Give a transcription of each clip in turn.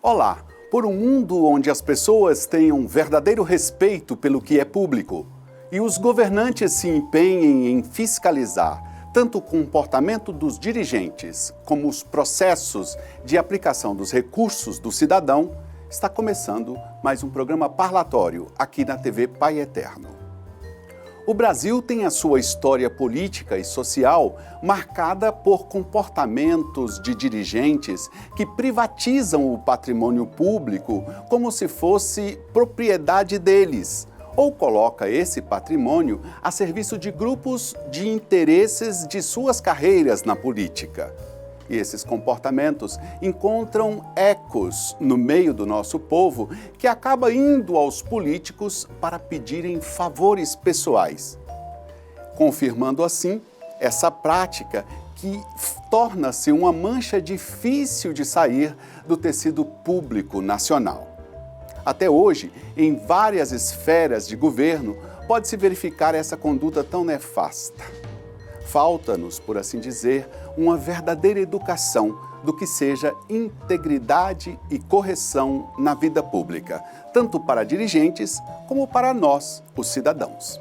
Olá! Por um mundo onde as pessoas tenham verdadeiro respeito pelo que é público e os governantes se empenhem em fiscalizar tanto o comportamento dos dirigentes como os processos de aplicação dos recursos do cidadão, está começando mais um programa parlatório aqui na TV Pai Eterno. O Brasil tem a sua história política e social marcada por comportamentos de dirigentes que privatizam o patrimônio público como se fosse propriedade deles, ou coloca esse patrimônio a serviço de grupos de interesses de suas carreiras na política. E esses comportamentos encontram ecos no meio do nosso povo, que acaba indo aos políticos para pedirem favores pessoais, confirmando assim essa prática que torna-se uma mancha difícil de sair do tecido público nacional. Até hoje, em várias esferas de governo, pode-se verificar essa conduta tão nefasta. Falta-nos, por assim dizer, uma verdadeira educação do que seja integridade e correção na vida pública, tanto para dirigentes como para nós, os cidadãos.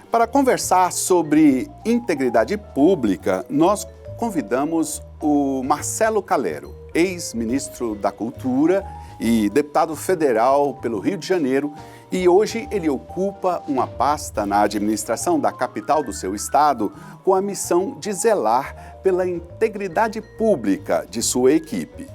Para conversar sobre integridade pública, nós convidamos o Marcelo Calero, ex-ministro da Cultura e deputado federal pelo Rio de Janeiro, e hoje ele ocupa uma pasta na administração da capital do seu estado com a missão de zelar pela integridade pública de sua equipe.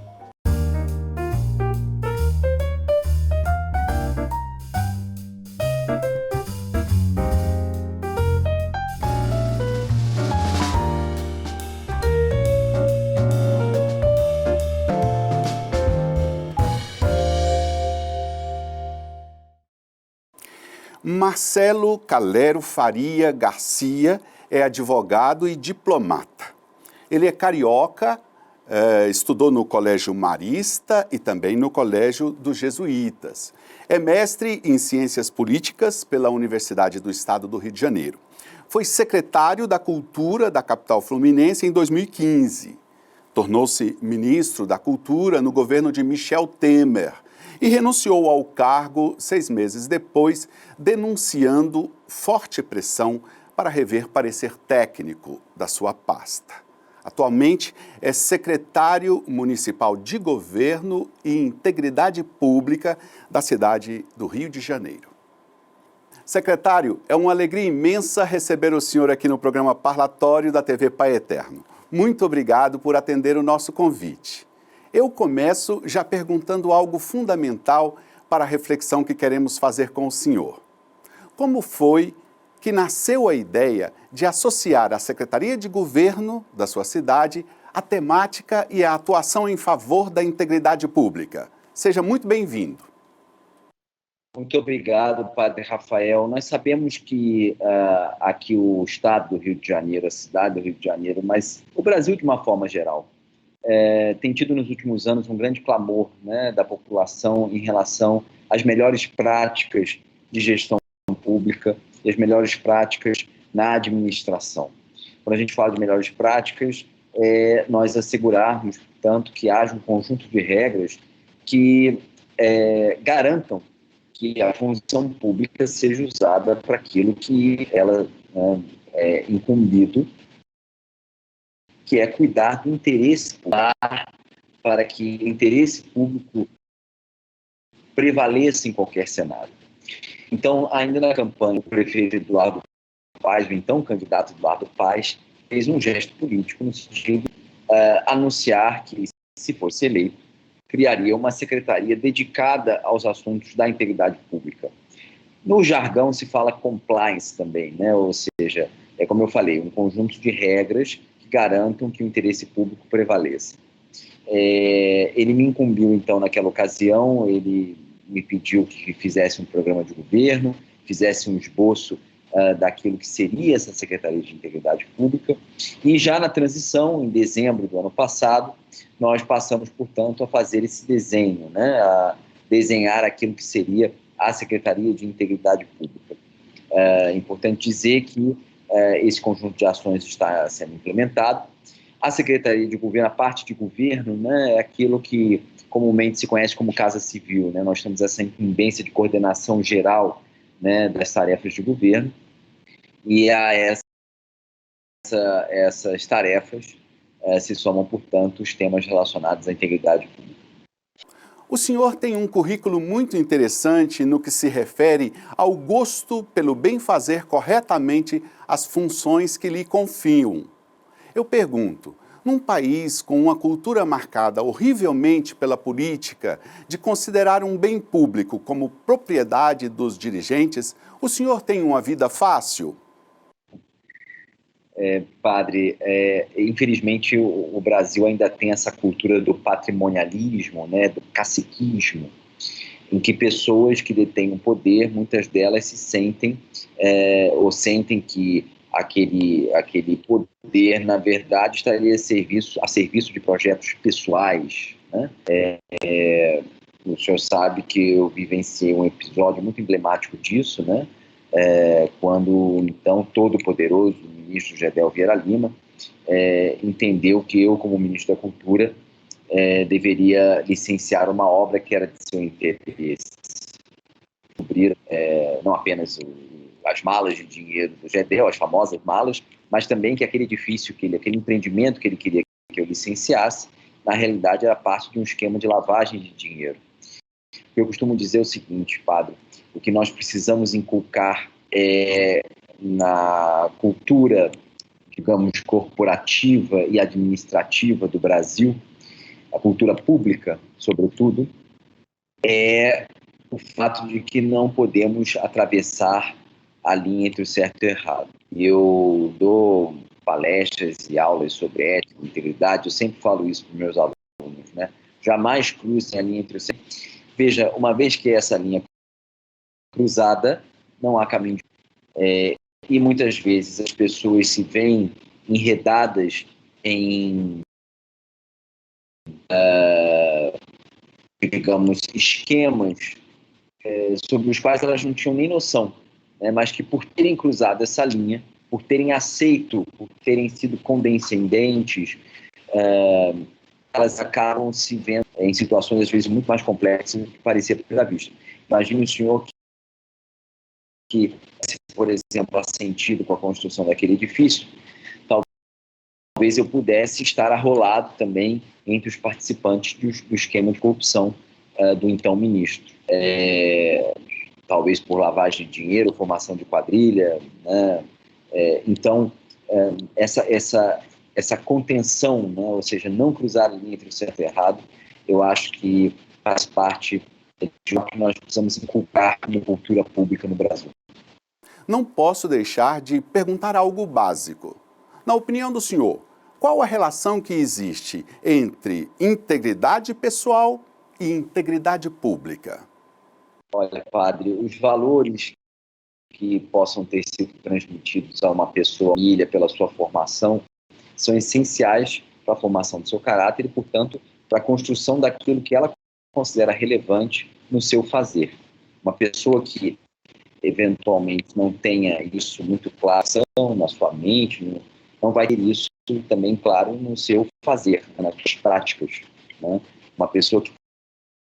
Marcelo Calero Faria Garcia é advogado e diplomata. Ele é carioca, estudou no Colégio Marista e também no Colégio dos Jesuítas. É mestre em Ciências Políticas pela Universidade do Estado do Rio de Janeiro. Foi secretário da Cultura da capital fluminense em 2015. Tornou-se ministro da Cultura no governo de Michel Temer e renunciou ao cargo 6 meses depois, denunciando forte pressão para rever parecer técnico da sua pasta. Atualmente é secretário municipal de Governo e Integridade Pública da cidade do Rio de Janeiro. Secretário, é uma alegria imensa receber o senhor aqui no programa parlatório da TV Pai Eterno. Muito obrigado por atender o nosso convite. Eu começo já perguntando algo fundamental para a reflexão que queremos fazer com o senhor. Como foi que nasceu a ideia de associar a Secretaria de Governo da sua cidade à temática e à atuação em favor da integridade pública? Seja muito bem-vindo. Muito obrigado, Padre Rafael. Nós sabemos que aqui o Estado do Rio de Janeiro, a cidade do Rio de Janeiro, mas o Brasil de uma forma geral, tem tido nos últimos anos um grande clamor, né, da população em relação às melhores práticas de gestão pública e as melhores práticas na administração. Quando a gente fala de melhores práticas, nós assegurarmos, portanto, que haja um conjunto de regras que garantam que a função pública seja usada para aquilo que ela é incumbido, que é cuidar do interesse público, para que o interesse público prevaleça em qualquer cenário. Então, ainda na campanha, o prefeito Eduardo Paes, o então candidato Eduardo Paes, fez um gesto político no sentido de anunciar que, se fosse eleito, criaria uma secretaria dedicada aos assuntos da integridade pública. No jargão se fala compliance também, né? Ou seja, como eu falei, um conjunto de regras que garantam que o interesse público prevaleça. Ele me incumbiu, então, naquela ocasião, ele me pediu que fizesse um programa de governo, fizesse um esboço daquilo que seria essa Secretaria de Integridade Pública, e já na transição, em dezembro do ano passado, nós passamos, portanto, a fazer esse desenho, né, a desenhar aquilo que seria a Secretaria de Integridade Pública. É importante dizer que esse conjunto de ações está sendo implementado. A Secretaria de Governo, a parte de governo, né, é aquilo que comumente se conhece como Casa Civil, né? Nós temos essa incumbência de coordenação geral, né, das tarefas de governo, e a essas tarefas se somam, portanto, os temas relacionados à integridade pública. O senhor tem um currículo muito interessante no que se refere ao gosto pelo bem fazer corretamente as funções que lhe confiam. Eu pergunto, num país com uma cultura marcada horrivelmente pela política de considerar um bem público como propriedade dos dirigentes, o senhor tem uma vida fácil? Padre, infelizmente o Brasil ainda tem essa cultura do patrimonialismo, né, do caciquismo, em que pessoas que detêm o poder, muitas delas se sentem, ou sentem que aquele poder, na verdade, estaria a serviço de projetos pessoais, né? O senhor sabe que eu vivenciei um episódio muito emblemático disso, né? Quando, então, todo-poderoso ministro Gedel Vieira Lima entendeu que eu, como ministro da Cultura, deveria licenciar uma obra que era de seu interesse, cobrir não apenas as malas de dinheiro do Gedel, as famosas malas, mas também que aquele edifício, aquele empreendimento que ele queria que eu licenciasse, na realidade era parte de um esquema de lavagem de dinheiro. Eu costumo dizer o seguinte, padre, o que nós precisamos inculcar na cultura, digamos, corporativa e administrativa do Brasil, a cultura pública, sobretudo, é o fato de que não podemos atravessar a linha entre o certo e o errado. Eu dou palestras e aulas sobre ética e integridade, eu sempre falo isso para os meus alunos, né? Jamais cruzem a linha entre o certo. Veja, uma vez que essa linha cruzada, não há caminho. E muitas vezes as pessoas se veem enredadas em, digamos, esquemas sobre os quais elas não tinham nem noção, né? Mas que por terem cruzado essa linha, por terem aceito, por terem sido condescendentes, elas acabam se vendo em situações, às vezes, muito mais complexas do que parecia à primeira vista. Imagine o senhor que, por exemplo, assentido com a construção daquele edifício, talvez eu pudesse estar arrolado também entre os participantes do esquema de corrupção do então ministro. Talvez por lavagem de dinheiro, formação de quadrilha, né? Então, essa contenção, né? Ou seja, não cruzar a linha entre o certo e o errado, eu acho que faz parte de o que nós precisamos inculcar como cultura pública no Brasil. Não posso deixar de perguntar algo básico. Na opinião do senhor, qual a relação que existe entre integridade pessoal e integridade pública? Olha, padre, os valores que possam ter sido transmitidos a uma pessoa, família, pela sua formação, são essenciais para a formação do seu caráter e, portanto, para a construção daquilo que ela considera relevante no seu fazer. Uma pessoa que eventualmente não tenha isso muito claro na sua mente, não vai ter isso também claro no seu fazer, nas suas práticas, né? Uma pessoa que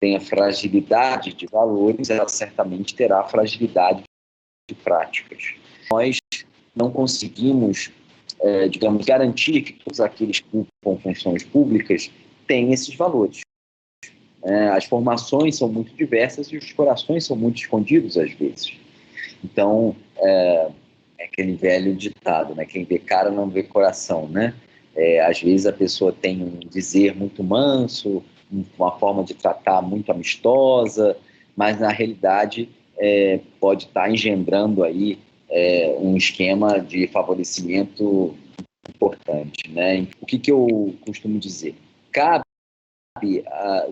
tenha fragilidade de valores, ela certamente terá fragilidade de práticas. Nós não conseguimos, digamos, garantir que todos aqueles que ocupam funções públicas têm esses valores. As formações são muito diversas e os corações são muito escondidos às vezes. Então, é aquele velho ditado, né? Quem vê cara não vê coração, né? Às vezes a pessoa tem um dizer muito manso, uma forma de tratar muito amistosa, mas na realidade pode estar engendrando aí um esquema de favorecimento importante, né? O que eu costumo dizer? Cabe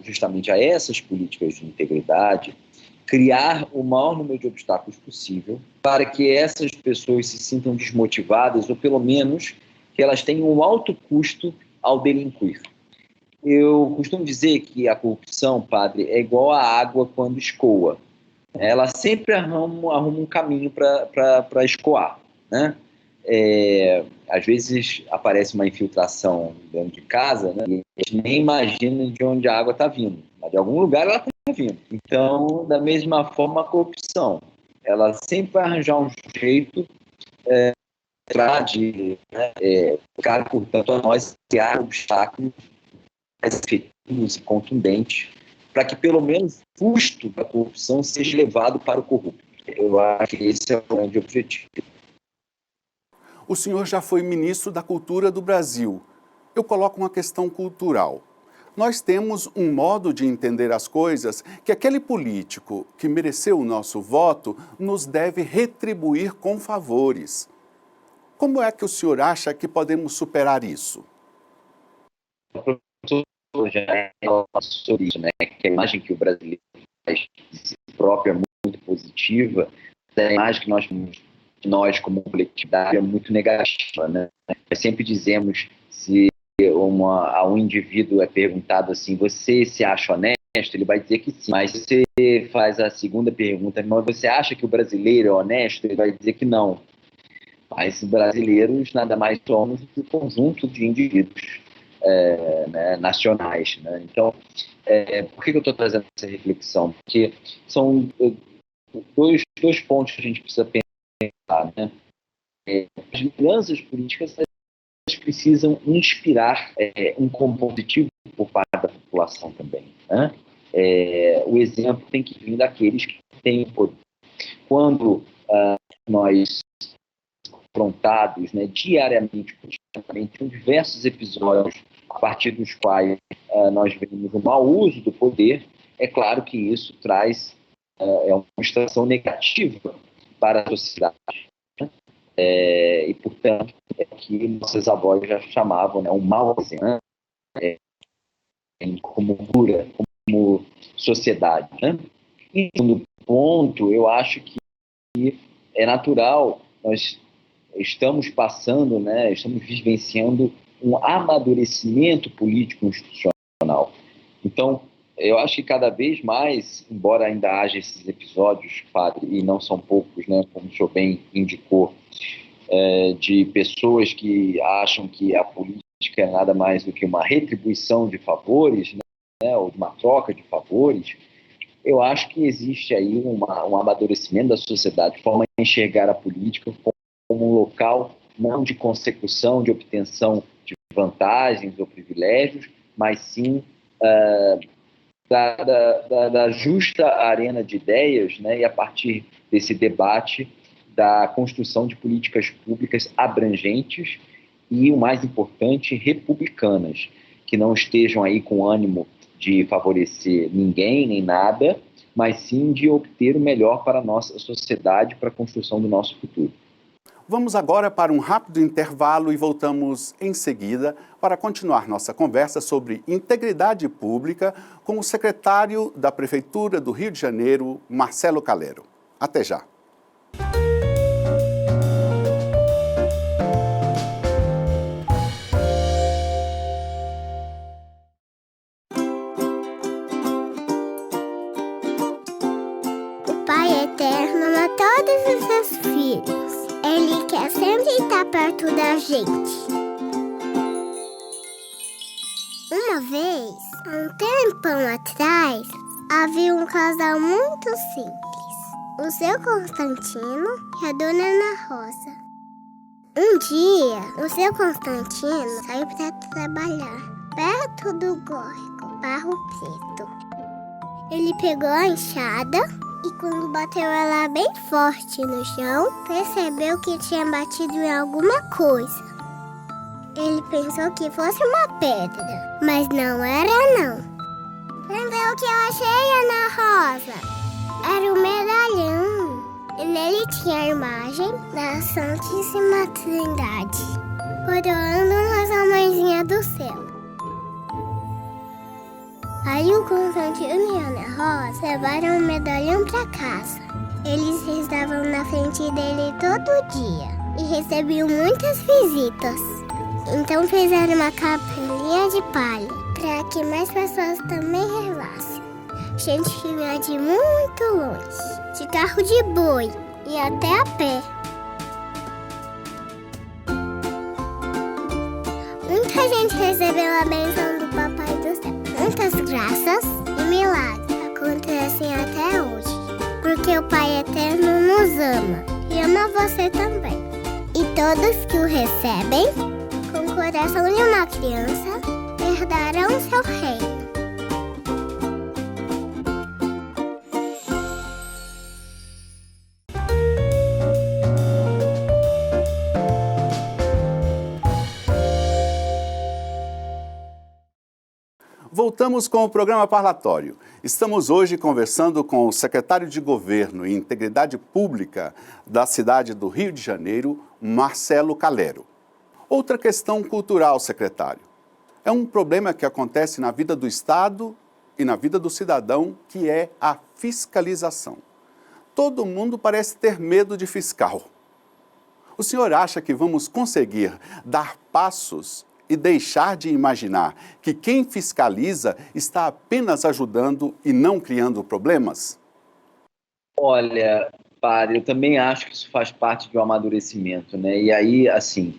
justamente a essas políticas de integridade criar o maior número de obstáculos possível para que essas pessoas se sintam desmotivadas ou pelo menos que elas tenham um alto custo ao delinquir. Eu costumo dizer que a corrupção, padre, é igual a água quando escoa. Ela sempre arruma um caminho para escoar, né? às vezes aparece uma infiltração dentro de casa, né? E a gente nem imagina de onde a água está vindo, mas de algum lugar ela está vindo. Então, da mesma forma, a corrupção, ela sempre vai arranjar um jeito de, portanto, a nós criar obstáculos mais efetivos e contundentes para que, pelo menos, o custo da corrupção seja levado para o corrupto. Eu acho que esse é o grande objetivo. O senhor já foi ministro da Cultura do Brasil. Eu coloco uma questão cultural. Nós temos um modo de entender as coisas que aquele político que mereceu o nosso voto nos deve retribuir com favores. Como é que o senhor acha que podemos superar isso? Já é sobre isso, né? Que a imagem que o brasileiro faz de si próprio é muito positiva, a imagem que nós como coletividade é muito negativa, né? Nós sempre dizemos, se a um indivíduo é perguntado assim, você se acha honesto? Ele vai dizer que sim. Mas se você faz a segunda pergunta, mas você acha que o brasileiro é honesto? Ele vai dizer que não. Mas brasileiros nada mais somos do que um conjunto de indivíduos nacionais, né? Então, por que eu estou trazendo essa reflexão? Porque são dois pontos que a gente precisa pensar, né? As lideranças políticas precisam inspirar um compositivo por parte da população também, né? O exemplo tem que vir daqueles que têm o poder. Quando nós confrontados, né, diariamente, com diversos episódios a partir dos quais nós vemos o mau uso do poder, é claro que isso traz uma situação negativa para a sociedade. Né? E, portanto, é que nossos avós já chamavam, né, um mau exemplo, como cura, como sociedade. Né? E, no ponto, eu acho que é natural, nós estamos passando, né, estamos vivenciando um amadurecimento político institucional. Então, eu acho que cada vez mais, embora ainda haja esses episódios, padre, e não são poucos, né, como o senhor bem indicou, de pessoas que acham que a política é nada mais do que uma retribuição de favores, né, ou de uma troca de favores, eu acho que existe aí um amadurecimento da sociedade, forma de enxergar a política como um local não de consecução, de obtenção de vantagens ou privilégios, mas sim da justa arena de ideias, né, e a partir desse debate da construção de políticas públicas abrangentes e, o mais importante, republicanas, que não estejam aí com ânimo de favorecer ninguém nem nada, mas sim de obter o melhor para a nossa sociedade, para a construção do nosso futuro. Vamos agora para um rápido intervalo e voltamos em seguida para continuar nossa conversa sobre integridade pública com o secretário da Prefeitura do Rio de Janeiro, Marcelo Calero. Até já. O Pai Eterno ama todos os seus filhos. Ele quer sempre estar perto da gente. Uma vez, há um tempão atrás, havia um casal muito simples. O seu Constantino e a dona Ana Rosa. Um dia, o seu Constantino saiu para trabalhar perto do córrego Barro Preto. Ele pegou a enxada e quando bateu ela bem forte no chão, percebeu que tinha batido em alguma coisa. Ele pensou que fosse uma pedra, mas não era não. Vem ver o que eu achei, Ana Rosa. Era um medalhão. E nele tinha a imagem da Santíssima Trindade, coroando nossa mãezinha do céu. Aí o Constantino e a Ana Rosa levaram o medalhão para casa. Eles estavam na frente dele todo dia e recebiam muitas visitas. Então fizeram uma capelinha de palha para que mais pessoas também rezassem. Gente que vinha de muito longe, de carro de boi e até a pé. recebeu a bênção do Papai do Céu. Muitas graças e milagres acontecem até hoje, porque o Pai Eterno nos ama e ama você também. E todos que o recebem, com o coração de uma criança, herdarão seu reino. Voltamos com o programa parlatório. Estamos hoje conversando com o secretário de Governo e Integridade Pública da cidade do Rio de Janeiro, Marcelo Calero. Outra questão cultural, secretário. É um problema que acontece na vida do Estado e na vida do cidadão, que é a fiscalização. Todo mundo parece ter medo de fiscal. O senhor acha que vamos conseguir dar passos e deixar de imaginar que quem fiscaliza está apenas ajudando e não criando problemas? Olha, padre, eu também acho que isso faz parte de um amadurecimento, né? E aí, assim,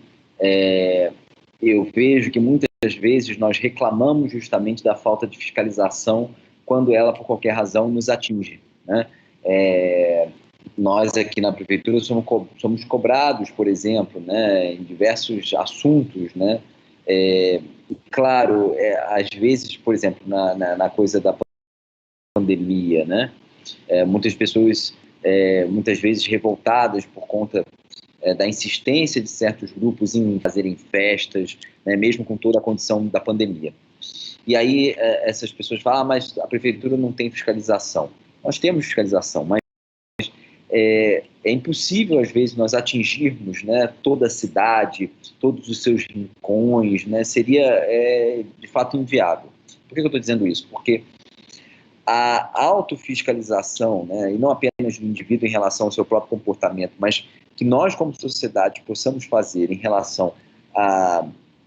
eu vejo que muitas vezes nós reclamamos justamente da falta de fiscalização quando ela, por qualquer razão, nos atinge, né? Nós aqui na prefeitura somos cobrados, por exemplo, né, em diversos assuntos, né? Claro, às vezes, por exemplo, na coisa da pandemia, né? Muitas pessoas, muitas vezes revoltadas por conta da insistência de certos grupos em fazerem festas, né, mesmo com toda a condição da pandemia. E aí essas pessoas falam, mas a prefeitura não tem fiscalização. Nós temos fiscalização, mas é impossível, às vezes, nós atingirmos, né, toda a cidade, todos os seus rincões, né, seria, de fato, inviável. Por que eu estou dizendo isso? Porque a autofiscalização, né, e não apenas do indivíduo em relação ao seu próprio comportamento, mas que nós, como sociedade, possamos fazer em relação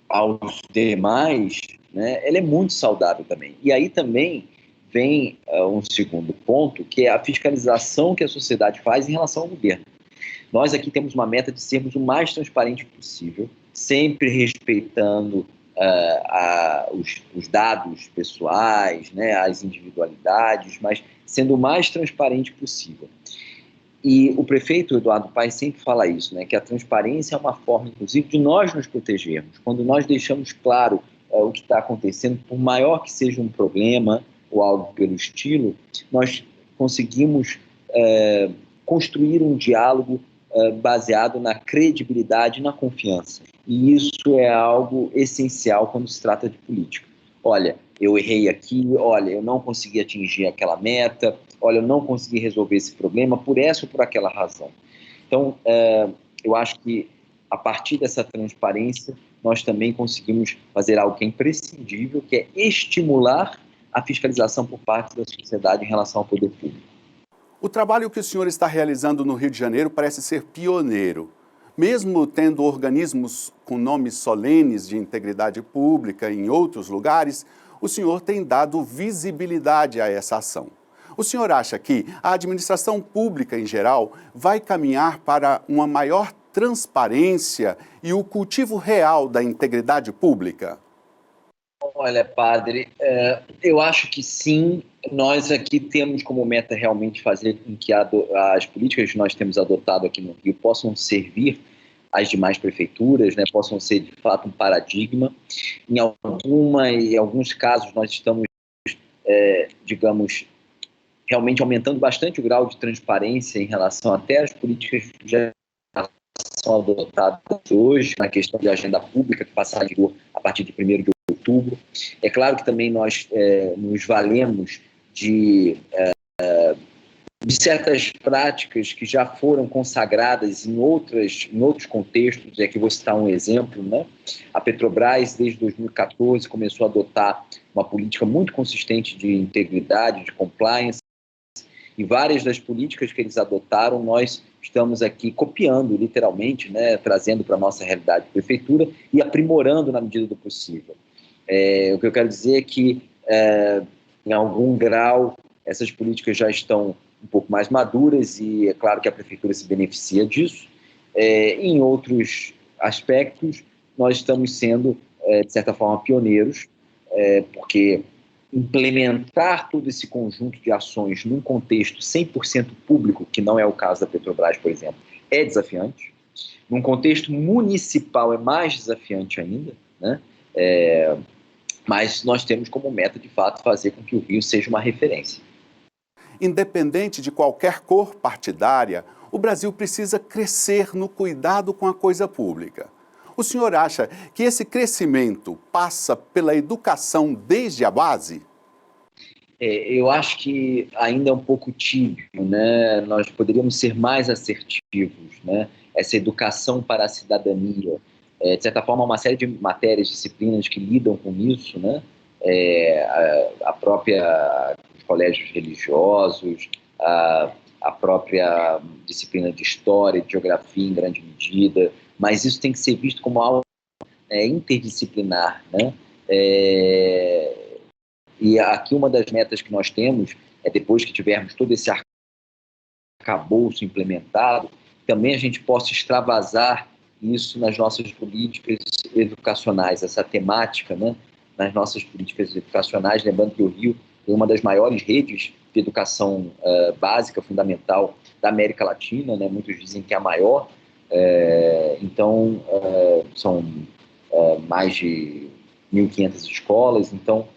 aos demais, né, ela é muito saudável também. E aí também vem um segundo ponto, que é a fiscalização que a sociedade faz em relação ao governo. Nós aqui temos uma meta de sermos o mais transparente possível, sempre respeitando os dados pessoais, né, as individualidades, mas sendo o mais transparente possível. E o prefeito Eduardo Paes sempre fala isso, né, que a transparência é uma forma, inclusive, de nós nos protegermos. Quando nós deixamos claro o que está acontecendo, por maior que seja um problema, ou algo pelo estilo, nós conseguimos construir um diálogo baseado na credibilidade e na confiança. E isso é algo essencial quando se trata de política. Olha, eu errei aqui, olha, eu não consegui atingir aquela meta, olha, eu não consegui resolver esse problema por essa ou por aquela razão. Então, eu acho que a partir dessa transparência, nós também conseguimos fazer algo que é imprescindível, que é estimular a fiscalização por parte da sociedade em relação ao poder público. O trabalho que o senhor está realizando no Rio de Janeiro parece ser pioneiro. Mesmo tendo organismos com nomes solenes de integridade pública em outros lugares, o senhor tem dado visibilidade a essa ação. O senhor acha que a administração pública em geral vai caminhar para uma maior transparência e o cultivo real da integridade pública? Olha, padre, eu acho que sim. Nós aqui temos como meta realmente fazer com que as políticas que nós temos adotado aqui no Rio possam servir às demais prefeituras, né, possam ser de fato um paradigma. Em alguns casos nós estamos, digamos, realmente aumentando bastante o grau de transparência em relação até às políticas que já são adotadas hoje, na questão de agenda pública, que passará em vigor a partir de 1º de outubro. É claro que também nós nos valemos de certas práticas que já foram consagradas em outros contextos. Aqui vou citar um exemplo, né? A Petrobras, desde 2014, começou a adotar uma política muito consistente de integridade, de compliance, e várias das políticas que eles adotaram, nós estamos aqui copiando, literalmente, né? Trazendo para a nossa realidade de prefeitura e aprimorando na medida do possível. O que eu quero dizer é que, em algum grau, essas políticas já estão um pouco mais maduras e é claro que a prefeitura se beneficia disso. Em outros aspectos, nós estamos sendo de certa forma, pioneiros, porque implementar todo esse conjunto de ações num contexto 100% público, que não é o caso da Petrobras, por exemplo, é desafiante. Num contexto municipal é mais desafiante ainda, né? Mas nós temos como meta, de fato, fazer com que o Rio seja uma referência. Independente de qualquer cor partidária, o Brasil precisa crescer no cuidado com a coisa pública. O senhor acha que esse crescimento passa pela educação desde a base? Eu acho que ainda é um pouco tíbio, né? Nós poderíamos ser mais assertivos, né? Essa educação para a cidadania, de certa forma, uma série de matérias, disciplinas que lidam com isso, né? A própria os colégios religiosos, a própria disciplina de história e de geografia em grande medida, mas isso tem que ser visto como algo interdisciplinar, né? E aqui uma das metas que nós temos é, depois que tivermos todo esse arcabouço implementado, também a gente possa extravasar isso nas nossas políticas educacionais, essa temática, né, nas nossas políticas educacionais, lembrando que o Rio tem uma das maiores redes de educação básica, fundamental da América Latina, né, muitos dizem que é a maior, então são mais de 1.500 escolas, então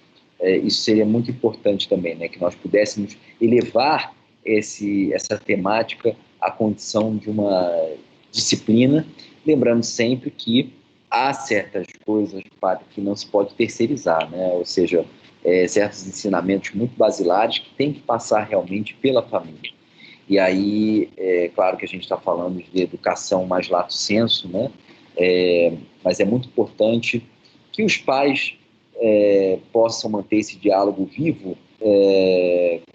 isso seria muito importante também, né, que nós pudéssemos elevar essa temática à condição de uma disciplina, lembrando sempre que há certas coisas, padre, que não se pode terceirizar, né, ou seja, certos ensinamentos muito basilares que têm que passar realmente pela família. E aí, claro que a gente está falando de educação mais lato sensu, né, mas é muito importante que os pais possam manter esse diálogo vivo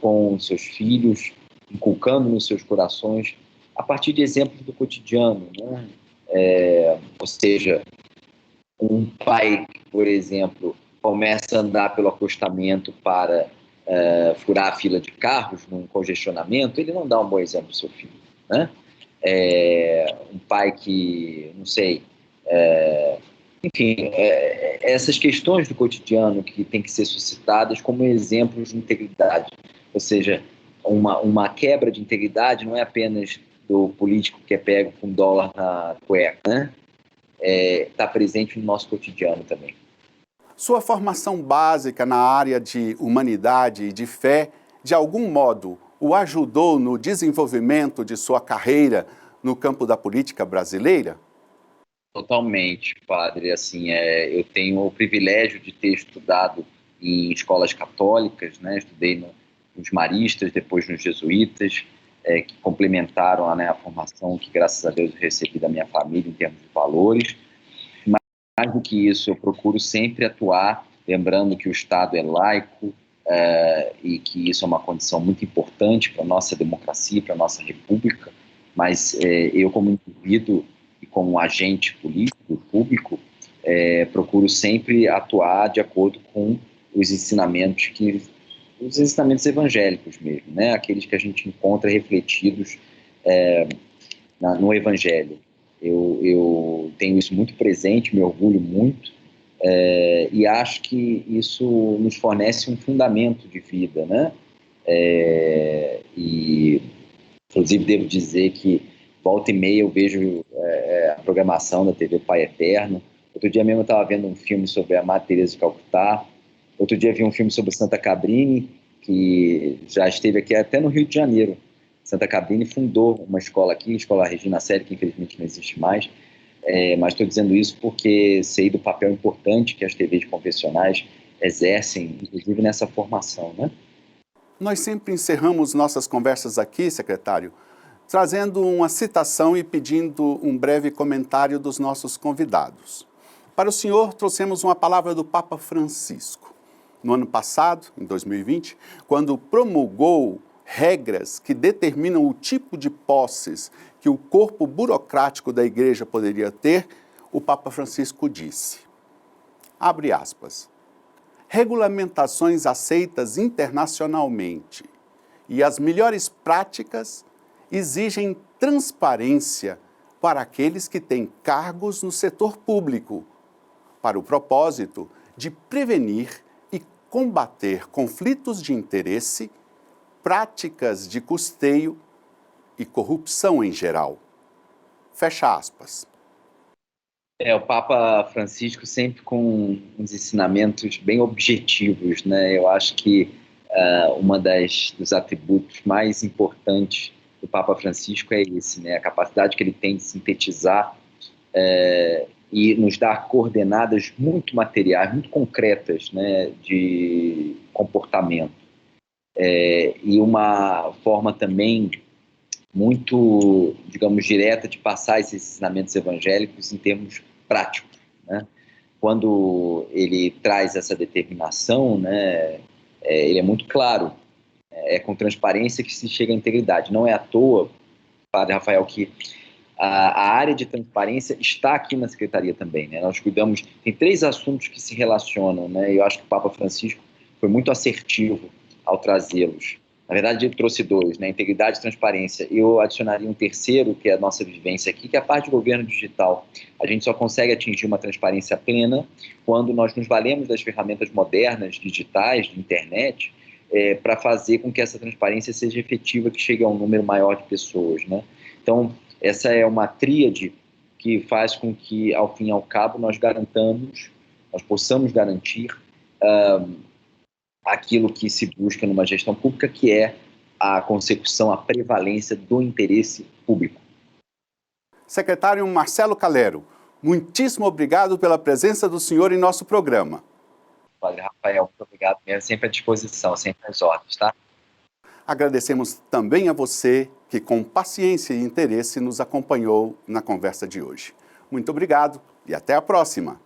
com seus filhos, inculcando nos seus corações, a partir de exemplos do cotidiano, né? Ou seja, um pai que, por exemplo, começa a andar pelo acostamento para furar a fila de carros num congestionamento, ele não dá um bom exemplo para o seu filho, né? Um pai que, não sei, enfim, essas questões do cotidiano que têm que ser suscitadas como exemplos de integridade. Ou seja, uma quebra de integridade não é apenas do político que é pego com dólar na cueca, né? Está presente no nosso cotidiano também. Sua formação básica na área de humanidade e de fé, de algum modo, o ajudou no desenvolvimento de sua carreira no campo da política brasileira? Totalmente, padre. Assim, eu tenho o privilégio de ter estudado em escolas católicas, né? Estudei nos maristas, depois nos jesuítas, que complementaram a formação que, graças a Deus, eu recebi da minha família em termos de valores. Mas, mais do que isso, eu procuro sempre atuar, lembrando que o Estado é laico e que isso é uma condição muito importante para a nossa democracia, para a nossa república, mas eu, como indivíduo, e como agente político, público, procuro sempre atuar de acordo com os ensinamentos evangélicos mesmo, né? Aqueles que a gente encontra refletidos no Evangelho. Eu tenho isso muito presente, me orgulho muito, e acho que isso nos fornece um fundamento de vida, né? E, inclusive, devo dizer que volta e meia eu vejo a programação da TV Pai Eterno. Outro dia mesmo eu estava vendo um filme sobre a Madre Teresa de Calcutá. Outro dia vi um filme sobre Santa Cabrini, que já esteve aqui até no Rio de Janeiro. Santa Cabrini fundou uma escola aqui, a Escola Regina Coeli, que infelizmente não existe mais. Mas estou dizendo isso porque sei do papel importante que as TVs confessionais exercem, inclusive nessa formação, né? Nós sempre encerramos nossas conversas aqui, secretário, trazendo uma citação e pedindo um breve comentário dos nossos convidados. Para o senhor, trouxemos uma palavra do Papa Francisco. No ano passado, em 2020, quando promulgou regras que determinam o tipo de posses que o corpo burocrático da Igreja poderia ter, o Papa Francisco disse, abre aspas, regulamentações aceitas internacionalmente e as melhores práticas exigem transparência para aqueles que têm cargos no setor público, para o propósito de prevenir e combater conflitos de interesse, práticas de custeio e corrupção em geral. Fecha aspas. O Papa Francisco sempre com uns ensinamentos bem objetivos, né? Eu acho que uma dos atributos mais importantes do Papa Francisco é esse, né? A capacidade que ele tem de sintetizar e nos dar coordenadas muito materiais, muito concretas, né, de comportamento. E uma forma também muito, digamos, direta de passar esses ensinamentos evangélicos em termos práticos, né? Quando ele traz essa determinação, né, ele é muito claro, é com transparência que se chega à integridade. Não é à toa, Padre Rafael, que a área de transparência está aqui na Secretaria também, né? Nós cuidamos, tem 3 assuntos que se relacionam, né? Eu acho que o Papa Francisco foi muito assertivo ao trazê-los. Na verdade, ele trouxe 2, né? Integridade e transparência. Eu adicionaria um terceiro, que é a nossa vivência aqui, que é a parte de governo digital. A gente só consegue atingir uma transparência plena quando nós nos valemos das ferramentas modernas, digitais, de internet, para fazer com que essa transparência seja efetiva, que chegue a um número maior de pessoas, né? Então, essa é uma tríade que faz com que, ao fim e ao cabo, nós possamos garantir aquilo que se busca numa gestão pública, que é a consecução, a prevalência do interesse público. Secretário Marcelo Calero, muitíssimo obrigado pela presença do senhor em nosso programa. Padre Rafael, muito obrigado mesmo, sempre à disposição, sempre às ordens, tá? Agradecemos também a você que, com paciência e interesse, nos acompanhou na conversa de hoje. Muito obrigado e até a próxima!